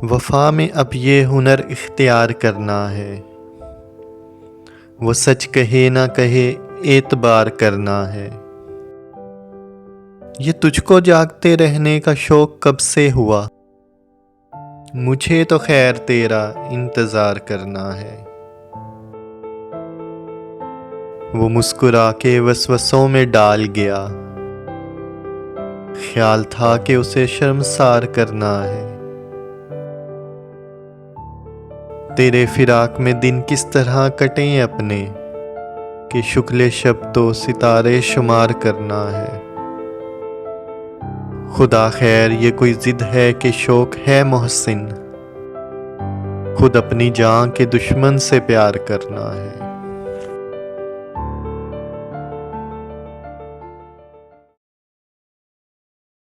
वफ़ा में अब ये हुनर इख्तियार करना है, वो सच कहे ना कहे एतबार करना है। ये तुझको जागते रहने का शौक़ कब से हुआ, मुझे तो खैर तेरा इंतज़ार करना है। वो मुस्कुरा के वसवसों में डाल गया, ख्याल था कि उसे शर्मसार करना है। तेरे फिराक में दिन किस तरह कटें अपने, कि शुक्ल शब तो सितारे शुमार करना है। खुदा खैर ये कोई ज़िद है कि शौक़ है मोहसिन, खुद अपनी जान के दुश्मन से प्यार करना है।